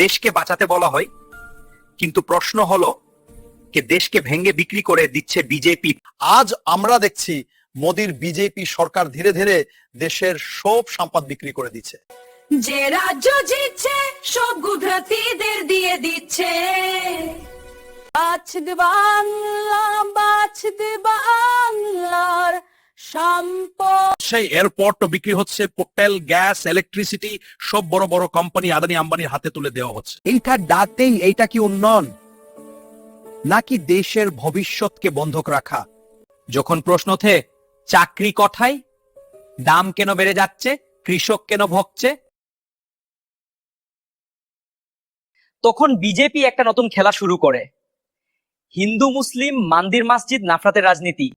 দেশকে বাঁচাতে বলা হয়, কিন্তু প্রশ্ন হলো যে দেশকে ভেঙে বিক্রি করে দিচ্ছে বিজেপি। আজ আমরা দেখছি মোদির বিজেপি সরকার ধীরে ধীরে দেশের সব সম্পদ বিক্রি করে দিচ্ছে। যে রাজ্য জিতছে সব গুজরাটিদের দিয়ে দিচ্ছে। বাঁচবে বাংলা, বাঁচবে বাংলার সম্পদ। সেই এয়ারপোর্ট বিক্রি হচ্ছে, হোটেল, গ্যাস, ইলেকট্রিসিটি সব বড় বড় কোম্পানি আদানি আম্বানির হাতে তুলে দেওয়া হচ্ছে। এইটা ডাকতেই এইটা কি উন্নয়ন নাকি দেশের ভবিষ্যৎকে বন্ধক রাখা? যখন প্রশ্ন ওঠে চাকরি কোথায়, দাম কেন বেড়ে যাচ্ছে, কৃষক কেন ভোগছে, তখন বিজেপি একটা নতুন খেলা শুরু করে। হিন্দু মুসলিম মন্দির মসজিদ নাফরাতের রাজনীতি।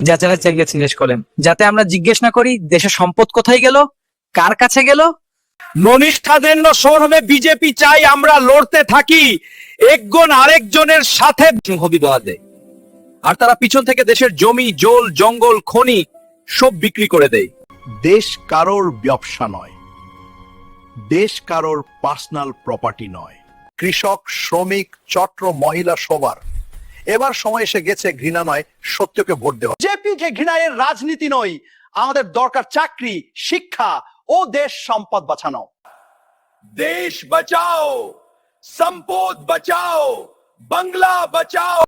যাচারা চাইলে জিজ্ঞেস করেন, যাতে আমরা জিজ্ঞেস না করি দেশের সম্পদ কোথায় গেল, কার কাছে গেল। ননিষ্ঠাদের সৌরভে বিজেপি চাই আমরা লড়তে থাকি একজন আরেকজনের সাথে হবি দেওয়া দেয়, আর তারা পিছন থেকে দেশের জমি, জল, জঙ্গল, খনি সব বিক্রি করে দেয়। দেশ কারোর ব্যবসা নয়, দেশ কারোর পার্সোনাল প্রপার্টি নয়। কৃষক, শ্রমিক, চট্র, মহিলা সবার এবার সময় এসে গেছে ঘৃণা নয় সত্যকে ভোট দেওয়া। বিজেপি যে ঘৃণায়ের রাজনীতি নয়, আমাদের দরকার চাকরি, শিক্ষা ও দেশ সম্পদ বাঁচানো। দেশ বাঁচাও, সম্পদ বাঁচাও, বাংলা বাঁচাও।